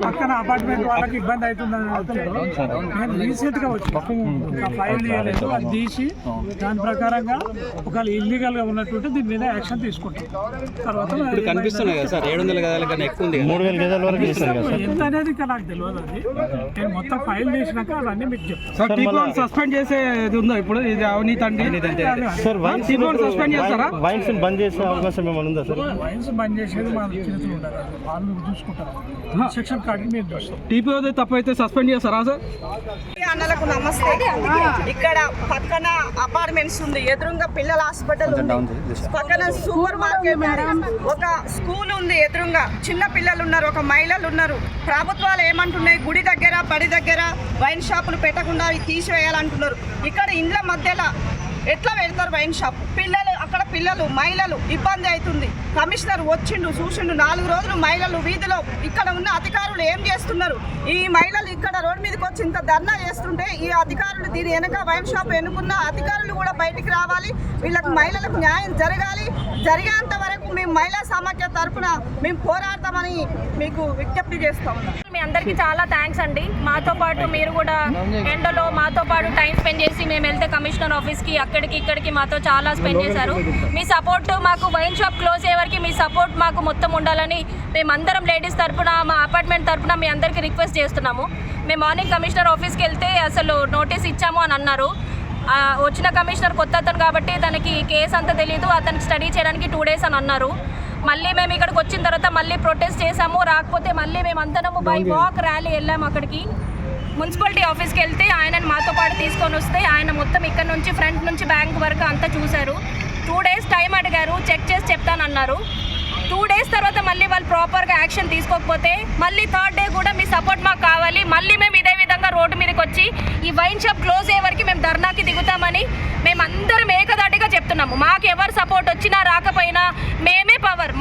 పక్కన అపార్ట్మెంట్ వాళ్ళకి ఇబ్బంది అవుతుందని నేను రీసెంట్ గా వచ్చి ఫైల్ తీయలేదు, అది తీసి దాని ప్రకారంగా ఒకవేళ ఇల్లీగల్ గా ఉన్నట్టుంటే దీని మీద యాక్షన్ తీసుకుంటాం. తర్వాత కనిపిస్తున్నాయి కదా సార్ 700 గజాల కన్నా ఎక్కువ ఉంది, 3000 గజాల వరకు ఎంత అనేది ఇంకా నాకు తెలియదు. అది నేను మొత్తం ఫైల్ చేసినాక అవన్నీ మీకు చెప్తాను. సస్పెండ్ చేసేది ఉందా ఇప్పుడు? ఇది అవినీతి అంటే సార్ సస్పెండ్ చేస్తారా? వైన్స్ బంద్ చేసే అవకాశం ఏమైనా ఉందా సార్? వైన్స్ బంద్ చేసేది మా చేతులు ఉండాలి, వాళ్ళు చూసుకుంటారు. సెక్షన్ కార్డు మీరు చూస్తాం. టీపీ తప్పు అయితే సస్పెండ్ చేస్తారా సార్? అన్నలకు నమస్తే. ఇక్కడ పక్కన అపార్ట్మెంట్స్ ఉంది, ఎదురుగా పిల్లల హాస్పిటల్ ఉంది, పక్కన సూపర్ మార్కెట్, ఒక స్కూల్ ఉంది, ఎదురుగా చిన్న పిల్లలు ఉన్నారు, ఒక మహిళలు ఉన్నారు. ప్రభుత్వాలు ఏమంటున్నాయి, గుడి దగ్గర బడి దగ్గర వైన్ షాపులు పెట్టకుండా అవి తీసివేయాలంటున్నారు. ఇక్కడ ఇండ్ల మధ్యలో ఎట్లా పెడతారు వైన్ షాప్? పిల్లలు అక్కడ పిల్లలు మహిళలు ఇబ్బంది అవుతుంది. కమిషనర్ వచ్చిండు చూసిండు, 4 రోజులు మహిళలు వీధిలో. ఇక్కడ ఉన్న అధికారులు ఏం చేస్తున్నారు? ఈ మహిళలు ఇక్కడ రోడ్డు మీదకి వచ్చి ఇంత ధర్నా చేస్తుంటే ఈ అధికారులు దీని వెనక వైన్ షాప్ ఎన్నుకున్న అధికారులు కూడా బయటికి రావాలి. వీళ్ళకు మహిళలకు న్యాయం జరగాలి. జరిగేంత వరకు మేము మహిళా సమాఖ్య తరఫున మేము పోరాడతామని మీకు విజ్ఞప్తి చేస్తాం. మీ అందరికీ చాలా థ్యాంక్స్ అండి. మాతో పాటు మీరు కూడా ఎండలో మాతో పాటు టైం స్పెండ్ చేసి మేము వెళ్తే కమిషనర్ ఆఫీస్కి అక్కడికి ఇక్కడికి మాతో చాలా స్పెండ్ చేశారు. మీ సపోర్ట్ మాకు వైన్ షాప్ క్లోజ్ అయ్యే వరకు మీ సపోర్ట్ మాకు మొత్తం ఉండాలని మేమందరం లేడీస్ తరఫున మా అపార్ట్మెంట్ తరఫున మీ అందరికీ రిక్వెస్ట్ చేస్తున్నాము. మేము మార్నింగ్ కమిషనర్ ఆఫీస్కి వెళ్తే అసలు నోటీస్ ఇచ్చాము అని అన్నారు. వచ్చిన కమిషనర్ కొత్త అతను కాబట్టి తనకి కేసు అంతా తెలియదు, అతనికి స్టడీ చేయడానికి 2 days అని అన్నారు. మళ్ళీ మేము ఇక్కడికి వచ్చిన తర్వాత మళ్ళీ ప్రొటెస్ట్ చేసాము. రాకపోతే మళ్ళీ మేము అందరము బై వాక్ ర్యాలీ వెళ్ళాము. అక్కడికి మున్సిపాలిటీ ఆఫీస్కి వెళ్తే ఆయనను మాతో పాటు తీసుకొని వస్తే ఆయన మొత్తం ఇక్కడ నుంచి ఫ్రంట్ నుంచి బ్యాంక్ వరకు అంతా చూశారు. 2 days టైం అడిగారు, చెక్ చేసి చెప్తానన్నారు. 2 days తర్వాత మళ్ళీ వాళ్ళు ప్రాపర్గా యాక్షన్ తీసుకోకపోతే మళ్ళీ 3rd day కూడా మీ సపోర్ట్ మాకు కావాలి. మళ్ళీ మేము ఇదే విధంగా రోడ్డు మీదకి వచ్చి ఈ వైన్ షాప్ క్లోజ్ అయ్యే వరకు మేము ధర్నాకి దిగుతామని మేమందరం ఏకదాటిగా చెప్తున్నాము. మాకు ఎవరు సపోర్ట్ వచ్చినా రాకపోయినా మేమే పవర్,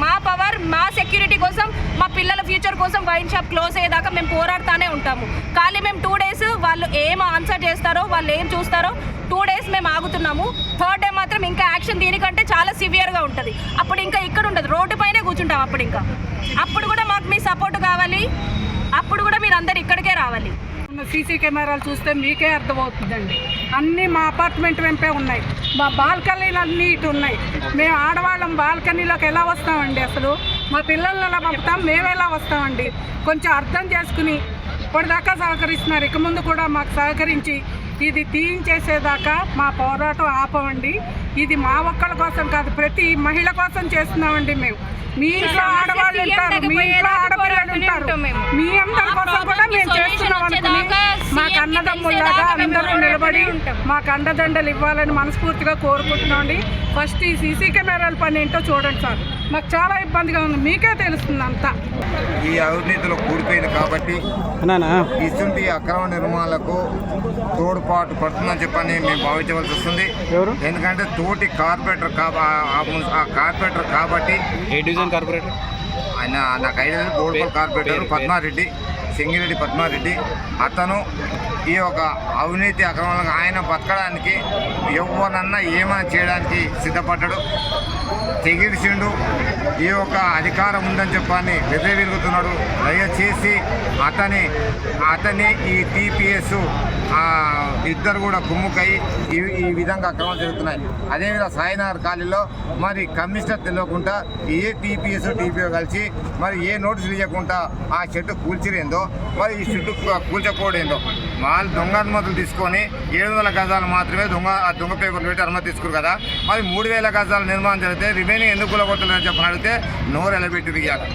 మా సెక్యూరిటీ కోసం, మా పిల్లల ఫ్యూచర్ కోసం వైన్ షాప్ క్లోజ్ అయ్యేదాకా మేము పోరాడుతూనే ఉంటాము. కానీ మేము 2 days వాళ్ళు ఏం ఆన్సర్ చేస్తారో, వాళ్ళు ఏం చూస్తారో 2 days మేము ఆగుతున్నాము. 3rd day మాత్రం ఇంకా యాక్షన్ దీనికంటే చాలా సివియర్గా ఉంటుంది. అప్పుడు ఇంకా ఇక్కడ ఉండదు, రోడ్డు పైనే కూర్చుంటాం. అప్పుడు కూడా మాకు మీ సపోర్ట్ కావాలి. అప్పుడు కూడా మీరు అందరు ఇక్కడికే రావాలి. సీసీ కెమెరాలు చూస్తే మీకే అర్థమవుతుందండి. అన్నీ మా అపార్ట్మెంట్ వెంపే ఉన్నాయి, మా బాల్కనీలు అన్నీ ఇటు ఉన్నాయి. మేము ఆడవాళ్ళం బాల్కనీలోకి ఎలా వస్తామండి? అసలు మా పిల్లల్ని ఎలా పంపుతాం? మేము ఎలా వస్తామండి? కొంచెం అర్థం చేసుకుని ఇప్పటిదాకా సహకరిస్తున్నారు, ఇక ముందు కూడా మాకు సహకరించి ఇది తీయించేసేదాకా మా పోరాటం ఆపమండి. ఇది మా ఒక్కళ్ళ కోసం కాదు, ప్రతి మహిళ కోసం చేస్తున్నామండి. మేము మీ ఇంట్లో ఆడవాళ్ళు ఉంటారు, మీ ఇంట్లో ఆడపిల్లలు ఉంటారు, మీ అందరి కోసం కూడా మేము చేస్తున్నాం అనుకుని మాకు అన్నదమ్ముల్లాగా అందరూ నిలబడి మాకు అండదండలు ఇవ్వాలని మనస్ఫూర్తిగా కోరుకుంటున్నామండి. ఫస్ట్ ఈ సీసీ కెమెరాల పని ఏంటో చూడండి సార్, మాకు చాలా ఇబ్బందిగా ఉంది, మీకే తెలుస్తుంది అంతా. ఈ అవినీతిలో కూడిపోయింది కాబట్టి ఇటువంటి అక్రమ నిర్మాణాలకు తోడ్పాటు పడుతుందని చెప్పని మేము భావించవలసి వస్తుంది. ఎందుకంటే తోటి కార్పొరేటర్ కాబట్టి ఆయన నాకు ఐడియా గోల్కొండ కార్పొరేటర్ పద్మారెడ్డి, సింగిరెడ్డి పద్మారెడ్డి, అతను ఈ యొక్క అవినీతి అక్రమాలకు ఆయన బతకడానికి ఎవరినన్నా ఏమైనా చేయడానికి సిద్ధపడ్డాడు, తెగిరిచిండు. ఈ యొక్క అధికారం ఉందని చెప్పని వెలుగుతున్నాడు. దయచేసి అతని ఈ టీపీఎస్ ఇద్దరు కూడా గుమ్ముకై ఈ విధంగా అక్రమాలు జరుగుతున్నాయి. అదేవిధంగా సాయినగర్ కాలనీలో మరి కమిషనర్ తెలియకుండా ఏ టీపీఓ కలిసి మరి ఏ నోటీసులు ఇవ్వకుండా ఆ చెట్టు కూల్చిరేందో, మరి ఈ చెట్టు కూల్చకపోవడేందో. వాళ్ళు దొంగ అనుమతులు తీసుకొని 700 గజాలు మాత్రమే దొంగ పేపర్లు పెట్టి అనుమతి తీసుకురు కదా, మరి 3000 గజాల నిర్మాణం జరిగితే రిమైనింగ్ ఎందుకు కూలగొట్టలేదని చెప్పని అడిగితే నోరు ఎలబెట్టి దిగారు.